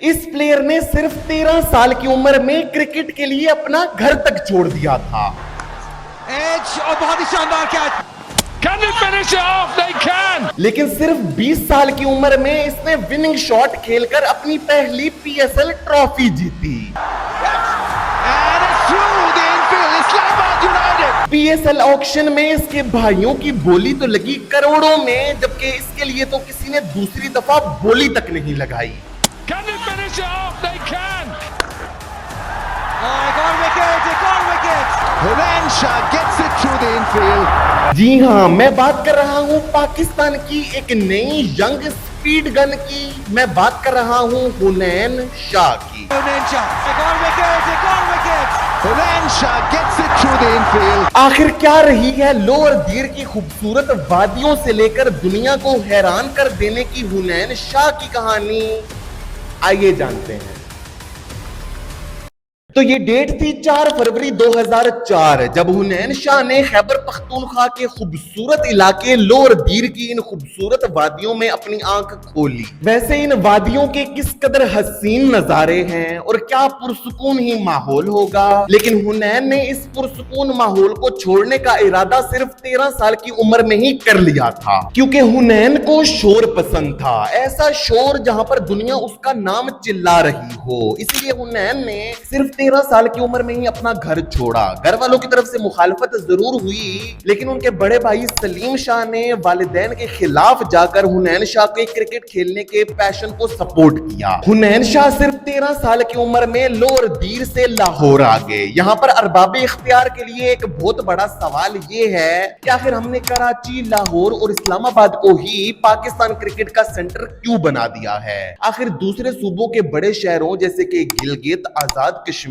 इस प्लेयर ने सिर्फ 13 साल की उम्र में क्रिकेट के लिए अपना घर तक छोड़ दिया था। एज और बहुत ही शानदार catch. Can they finish it off? They can. लेकिन सिर्फ 20 साल की उम्र में इसने विनिंग शॉट खेलकर अपनी पहली पीएसएल ट्रॉफी जीती। And it's through the infield. Islamabad United. PSL auction में इसके भाइयों की बोली तो लगी करोड़ों में, जबकि इसके लिए तो किसी ने दूसरी दफा बोली तक नहीं लगाई। Can they finish it off? They can. Oh, gone wicket. Gone wicket. Hunain gets it through the infield. जी हाँ, मैं बात कर रहा हूँ पाकिस्तान की एक नई यंग स्पीड गन की। मैं बात कर रहा हूँ हुनैन शाह की। Hunain gone wicket. Gone wicket. Hunain gets it through the infield. आखिर क्या रही है लोअर दीर की खूबसूरत वादियों से लेकर दुनिया को हैरान कर देने की हुनैन शाह की कहानी, आइए जानते हैं। तो ये डेट थी 4 फरवरी 2004, जब हुनैन शाह ने खैबर पख्तूनख्वा के खूबसूरत इलाके लोअर दीर की इन खूबसूरत वादियों में अपनी आंख खोली। वैसे इन वादियों के किस कदर हसीन नजारे हैं और क्या पुरसुकून ही माहौल होगा, लेकिन हुनैन ने इस पुरसुकून माहौल को छोड़ने का इरादा सिर्फ 13 साल की उम्र में ही कर लिया था, क्योंकि हुनैन को शोर पसंद था, ऐसा शोर जहां पर दुनिया उसका नाम चिल्ला रही हो। इसलिए हुनैन ने सिर्फ 13 साल की उम्र में ही अपना घर छोड़ा। घर वालों की तरफ से मुखालफत जरूर हुई, लेकिन उनके बड़े भाई सलीम शाह ने वालिदैन के खिलाफ जाकर हुनैन शाह के क्रिकेट खेलने के पैशन को सपोर्ट किया। हुनैन शाह सिर्फ 13 साल की उम्र में लोअर दीर से लाहौर आ गए। यहाँ पर अरबाबे इख्तियार के लिए एक बहुत बड़ा सवाल ये है कि आखिर हमने कराची, लाहौर और इस्लामाबाद को ही पाकिस्तान क्रिकेट का सेंटर क्यों बना दिया है। आखिर दूसरे सूबों के बड़े शहरों जैसे कि गिलगित, आजाद कश्मीर,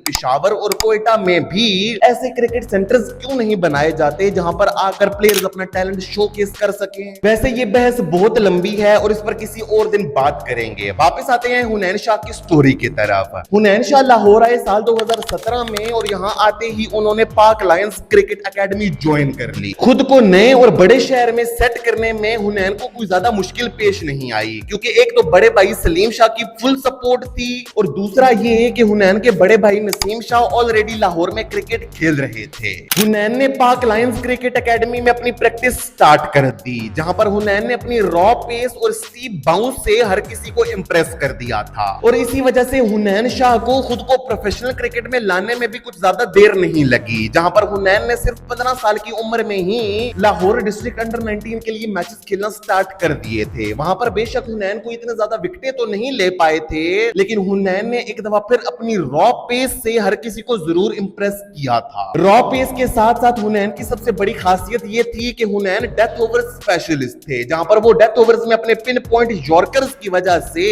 पेशावर और कोयटा में भी ऐसे क्रिकेट सेंटर्स क्यों नहीं बनाए जाते जहां पर आकर प्लेयर्स अपना टैलेंट शोकेस कर सकें। वैसे ये बहस बहुत लंबी है और इस पर किसी और दिन बात करेंगे। वापस आते हैं हुनैन शाह की स्टोरी की तरफ। हुनैन शाह लाहौर आए साल 2017 में और यहाँ आते ही उन्होंने पाक लायंस क्रिकेट एकेडमी ज्वाइन कर ली। खुद को नए और बड़े शहर में सेट करने में हुनैन को कोई ज्यादा मुश्किल पेश नहीं आई, क्योंकि एक तो बड़े भाई सलीम शाह की फुल सपोर्ट थी और दूसरा ये कि हुनैन के बड़े भाई नसीम शाह ऑलरेडी लाहौर में क्रिकेट खेल रहे थे। हुनैन ने पाक लायंस क्रिकेट एकेडमी में अपनी प्रैक्टिस स्टार्ट कर दी, जहां पर हुनैन ने अपनी रॉ पेस और स्टीप बाउंस से हर किसी को इंप्रेस कर दिया था और इसी वजह से हुनैन शाह को खुद को प्रोफेशनल क्रिकेट में लाने में भी कुछ ज्यादा देर नहीं लगी। जहां पर हुनैन ने सिर्फ 15 साल की उम्र में ही लाहौर डिस्ट्रिक्ट अंडर 19 के लिए मैचेस खेलना स्टार्ट कर दिए थे। वहां पर बेशक हुनैन को इतने ज्यादा विकेटें तो नहीं ले पाए थे, लेकिन हुनैन ने एक दफा फिर अपनी रॉ पेस से हर किसी को जरूर इंप्रेस किया था। रॉ पेस के साथ साथ हुनैन की सबसे बड़ी खासियत ये थी कि हुनैन डेथ ओवर स्पेशलिस्ट थे, जहां पर वो डेथ ओवर्स में अपने पिन पॉइंट यॉर्कर्स की वजह से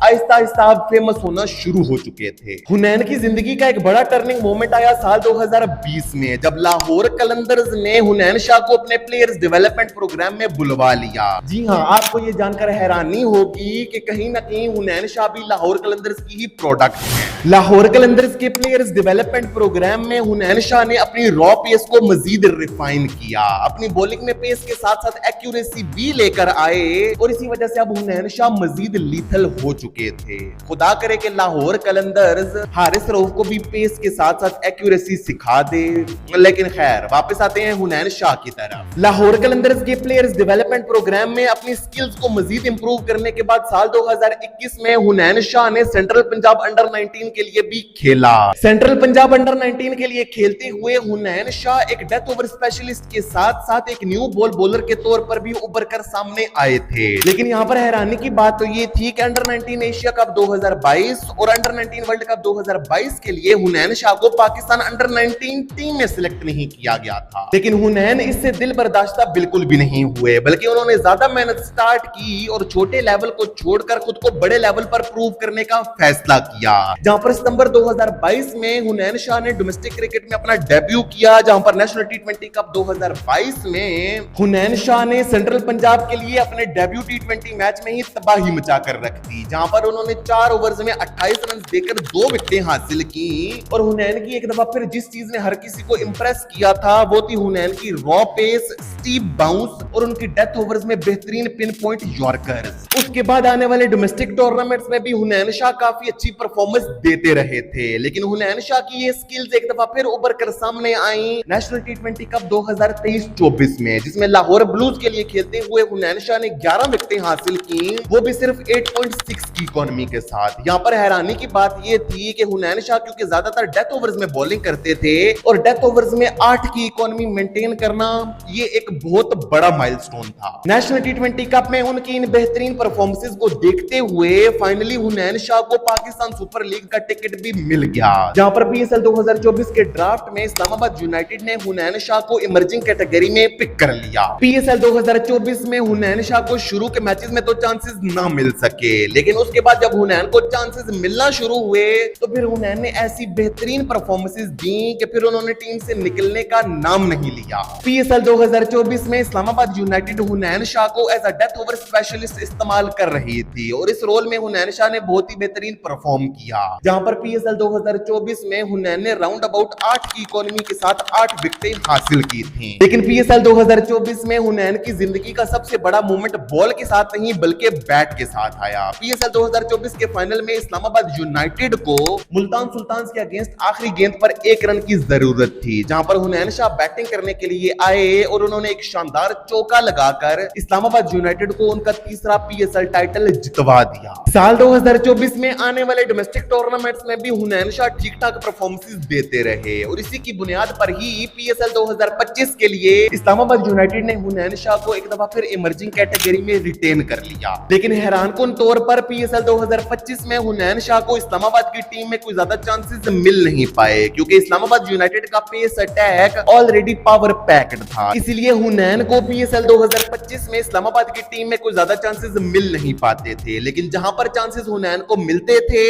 आहिस्ता आहिस्ता फेमस होना शुरू हो चुके थे। हुनैन की जिंदगी का एक बड़ा टर्निंग मोमेंट आया साल 2020 में, जब लाहौर कलंदर्स ने हुनैन शाह को अपने प्लेयर्स डेवलपमेंट प्रोग्राम में बुलवा लिया। जी हाँ, आपको ये जानकर हैरानी होगी कि कहीं ना कहीं हुनैन शाह भी लाहौर कलंदर्स की ही प्रोडक्ट है। लाहौर कलंदर्स के प्लेयर्स डेवलपमेंट प्रोग्राम में हुनैन शाह ने अपनी रॉ पेस को मजीद रिफाइन किया, अपनी बॉलिंग में पेस के साथ साथ एक्यूरेसी भी लेकर आए और इसी वजह से अब हुनैन शाह मजीद लीथल हो चुके थे। खुदा करे कि लाहौर कलंदर्स हारिस रऊफ को भी पेस के साथ साथ एक्यूरेसी सिखा दे, लेकिन खैर वापस आते हैं हुनैन शाह की तरफ। लाहौर कलंदर्स के प्लेयर्स डेवलपमेंट प्रोग्राम में अपनी स्किल्स को मजीद इंप्रूव करने के बाद साल 2021 में हुनैन शाह ने सेंट्रल पंजाब अंडर 19 के लिए भी खेला। सेंट्रल पंजाब अंडर 19 के लिए खेलते हुए हुनैन शाह एक डेथ ओवर स्पेशलिस्ट के साथ साथ एक न्यू बॉल बॉलर के तौर पर भी उभर कर सामने आए थे। लेकिन यहाँ पर हैरानी की बात तो ये थी कि अंडर 19 एशिया कप 2022 और अंडर 19 वर्ल्ड कप 2022 के लिए हुनैन शाह को पाकिस्तान अंडर 19 टीम में सिलेक्ट नहीं किया गया था। लेकिन हुनैन इससे दिल बर्दाश्ता बिल्कुल भी नहीं हुए, बल्कि उन्होंने ज्यादा मेहनत स्टार्ट की और छोटे लेवल को छोड़कर खुद को बड़े लेवल पर प्रूव करने का फैसला किया। जहां पर सितंबर 2022 में हुनैन शाह ने डोमेस्टिक क्रिकेट में अपना डेब्यू किया, जहां पर नेशनल टी20 कप 2022 में हुनैन शाह ने सेंट्रल पंजाब के लिए अपने डेब्यू टी20 मैच में ही तबाही मचाकर रख दी, जहां पर उन्होंने 4 ओवर्स में 28 रन देकर 2 विकेटें हासिल की। और हुनैन की एक दफा फिर जिस चीज ने हर किसी को इंप्रेस किया था वो थी हुनैन की रॉ पेस, स्टीप बाउंस और उनकी डेथ ओवर्स में बेहतरीन पिन पॉइंट यॉर्कर्स। उसके बाद आने वाले डोमेस्टिक टूर्नामेंट्स में भी हुनैन शाह काफी अच्छी परफॉर्मेंस देते रहे थे, लेकिन हुनैन शाह की ये स्किल्स एक दफा फिर उभर कर सामने आई नेशनल टी20 कप 2023-24 में, जिसमें लाहौर ब्लूज के लिए खेलते हुए हुनैन शाह ने 11 विकेटें हासिल की, वो भी सिर्फ 8.6 की इकोनॉमी के साथ। यहाँ पर हैरानी की बात ये थी कि हुनैन शाह क्योंकि ज्यादातर डेथ ओवर्स में बॉलिंग करते थे और डेथ ओवर्स में 8 की इकोनॉमी मेंटेन करना ये एक बहुत बड़ा माइलस्टोन था। नेशनल टी20 कप में उनकी इन बेहतरीन परफॉर्मेंसेस को देखते हुए फाइनली हुनैन शाह को पाकिस्तान सुपर लीग का टिकट भी मिल गया, जहां पर पीएसएल 2024 के ड्राफ्ट में इस्लामाबाद यूनाइटेड ने हुनैन शाह को इमर्जिंग कैटेगरी में पिक कर लिया। पीएसएल 2024 में हुनैन शाह को शुरू के मैचेस में तो चांसेस ना मिल सके, लेकिन उसके बाद जब हुनैन को चांसेस मिलना शुरू हुए तो फिर हुनैन ने ऐसी बेहतरीन परफॉर्मेंसेस दी कि फिर उन्होंने टीम से निकलने का नाम नहीं लिया। पीएसएल 2024 में इस्लामाबाद यूनाइटेड हुनैन शाह को as a death over specialist इस्तेमाल कर रही थी और इस रोल में हुनैन शाह ने बहुत ही बेहतरीन परफॉर्म किया, जहां पर पीएसएल 2024 में हुनैन ने राउंड अबाउट 8 की इकोनॉमी के साथ 8 विकेटें हासिल की थी। लेकिन पीएसएल 2024 में हुनैन की जिंदगी का सबसे बड़ा मोमेंट बॉल के साथ नहीं बल्कि बैट के साथ आया। पीएसएल 2024 के फाइनल में इस्लामाबाद यूनाइटेड को मुल्तान सुल्तान्स के अगेंस्ट आखिरी गेंद पर 1 रन की जरूरत थी, जहां पर हुनैन शाह बैटिंग करने के लिए आए और उन्होंने एक शानदार चौका लगाकर इस्लामाबाद यूनाइटेड को उनका तीसरा पीएसएल टाइटल जितवा दिया। साल 2024 में आने वाले डोमेस्टिक टूर्नामेंट्स में भी हुनैन शाह ठीक ठाक परफॉर्मेंसेस देते रहे और इसी की बुनियाद पर ही पीएसएल 2025 के लिए इस्लामाबाद यूनाइटेड ने हुनैन शाह को एक दफा फिर इमर्जिंग कैटेगरी में रिटेन कर लिया। लेकिन हैरानकुन तौर पर पीएसएल 2025 में हुनैन शाह को इस्लामाबाद की टीम में कोई ज्यादा चांसेस मिल नहीं पाए, क्योंकि इस्लामाबाद यूनाइटेड का pace attack already power packed था। इसीलिए हुनैन को पीएसएल 2025 में इस्लामाबाद की टीम में कोई ज्यादा चांसेस मिल नहीं पाते थे, लेकिन जहां पर चांसेस हुनैन को मिलते थे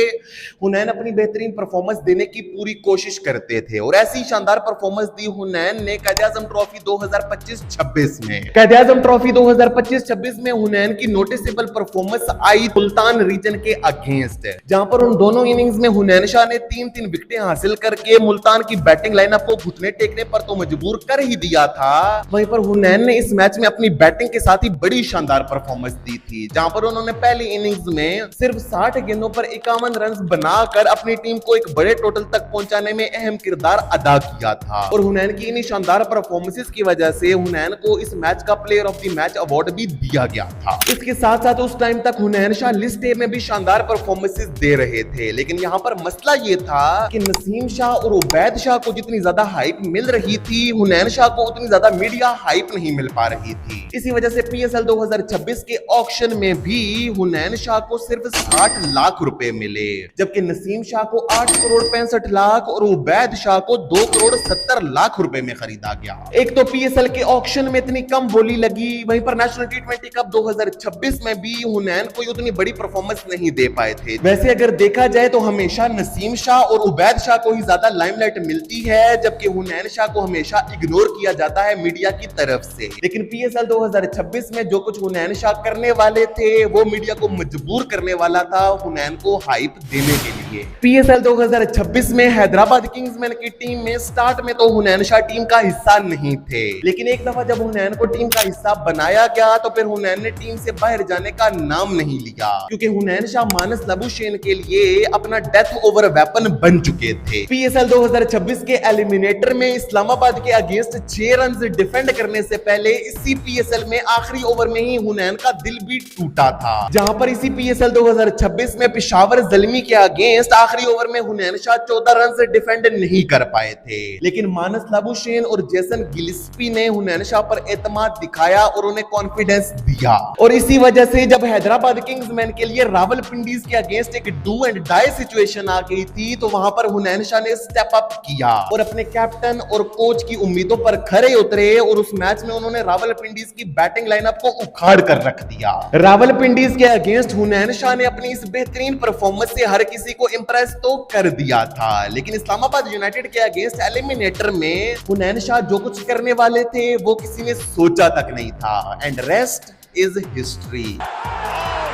हुनैन अपनी बेहतरीन परफॉर्मेंस देने की पूरी कोशिश करते थे और ऐसी शानदार परफॉर्मेंस दी हुनैन ने कायद-ए-आज़म ट्रॉफी 2025-26 में। कायद-ए-आज़म ट्रॉफी 2025-26 में हुनैन की नोटिसेबल परफॉर्मेंस आई मुल्तान रीजन के अगेंस्ट, जहां पर उन दोनों इनिंग्स में हुनैन शाह ने 3-3 विकेटें हासिल करके मुल्तान की बैटिंग लाइनअप को घुटने टेकने पर तो मजबूर कर ही दिया था। वहीं पर हुनैन ने इस मैच में अपनी बैटिंग के साथ ही बड़ी शानदार परफॉर्मेंस दी थी, जहां पर उन्होंने पहली इनिंग्स में सिर्फ 60 गेंदों पर 51 रन बनाकर अपनी टीम को एक बड़े टोटल तक पहुंचाने में अहम किरदार अदा किया था। और हुनैन की इन शानदार परफॉर्मेंसेस की वजह से हुनैन को इस मैच का player of the match award भी दिया गया था। इसके साथ साथ उस टाइम तक हुनैन शाह लिस्ट ए में भी शानदार परफॉर्मेंसेस दे रहे थे, लेकिन यहाँ पर मसला ये था कि नसीम शाह और उबैद शाह को जितनी ज्यादा हाइप मिल रही थी हुनैन शाह को उतनी ज्यादा मीडिया हाइप नहीं मिल पा रही थी। इसी वजह से पीएसएल 2026 के ऑक्शन में भी हुनैन शाह को सिर्फ 60 लाख रुपए मिले, जबकि नसीम शाह को 8 करोड़ 65 लाख और उबैद शाह को 2 करोड़ 70 लाख रुपए में खरीदा गया। एक तो पीएसएल के ऑक्शन में इतनी कम बोली लगी, वहीं पर नेशनल टी20 कप 2026 में भी हुनैन कोई उतनी बड़ी परफॉर्मेंस नहीं दे पाए थे। वैसे अगर देखा जाए तो हमेशा नसीम शाह और उबैद शाह को ही ज्यादा लाइमलाइट मिलती है, जबकि हुनैन शाह को हमेशा इग्नोर किया जाता है मीडिया की तरफ से। लेकिन पीएसएल 2026 में जो कुछ हुनैन शाह करने वाले थे वो मीडिया को मजबूर करने वाला था हुनैन को हाइप देने के लिए। पीएसएल 2026 में हैदराबाद किंग्समैन की टीम में स्टार्ट में तो हुनैन शाह टीम का हिस्सा नहीं थे, लेकिन एक दफा जब हुनैन को टीम का हिस्सा बनाया गया तो फिर हुनैन ने टीम से बाहर जाने का नाम नहीं लिया, क्योंकि हुनैन शाह मानस लबुशेन के लिए अपना डेथ ओवर वेपन बन चुके थे। पीएसएल 2026 के एलिमिनेटर में इस्लामाबाद के अगेंस्ट 6 रन डिफेंड करने से पहले इसी पीएसएल में आखिरी ओवर में ही हुनैन का दिल भी टूटा था, जहां पर इसी पीएसएल 2026 में पेशावर ज़ल्मी के अगेंस्ट आखिरी ओवर में हुनैन शाह 14 रन से डिफेंड नहीं कर पाए थे, लेकिन मानस लाबुशेन और जेसन गिलिस्पी ने हुनैन शाह पर एतमाद दिखाया और उन्हें कॉन्फिडेंस दिया। और इसी वजह से जब हैदराबाद किंग्समैन के लिए रावलपिंडीज के अगेंस्ट एक डू एंड डाई सिचुएशन आ गई थी तो वहां पर हुनैन शाह ने स्टेप अप किया और अपने कैप्टन और कोच की उम्मीदों पर खरे उतरे और उस मैच में उन्होंने रावलपिंडीज की बैटिंग लाइनअप को उखाड़ कर रख दिया। रावलपिंडीज के अगेंस्ट हुनैन शाह ने अपनी इस बेहतरीन परफॉर्मेंस से हर किसी को इंप्रेस तो को कर दिया था। लेकिन इस्लामाबाद यूनाइटेड के अगेंस्ट एलिमिनेटर में हुनैन शाह जो कुछ करने वाले थे वो किसी ने सोचा तक नहीं था। And rest is history. Oh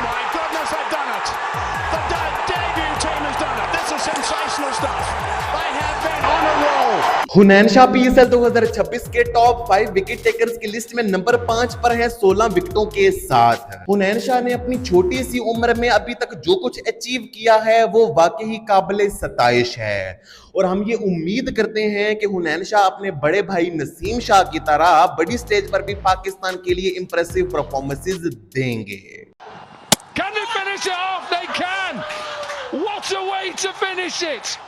my goodness, they've done it. The debut team has done it. This is sensational stuff. They have been on a roll. Hunain Shah PSL 2026 के टॉप 5 विकेट टेकर्स की लिस्ट में number 5 पर है 16 विकेटों के साथ। हुनैन शाह ने अपनी छोटी सी उम्र में अभी तक जो कुछ अचीव किया है वो वाकई काबिले सताइश है और हम ये उम्मीद करते हैं कि हुनैन शाह अपने बड़े भाई नसीम शाह की तरह बड़ी स्टेज पर भी पाकिस्तान के लिए इंप्रेसिव परफॉर्मेंसेस देंगे। Can they finish it off? They can. What a way to finish it.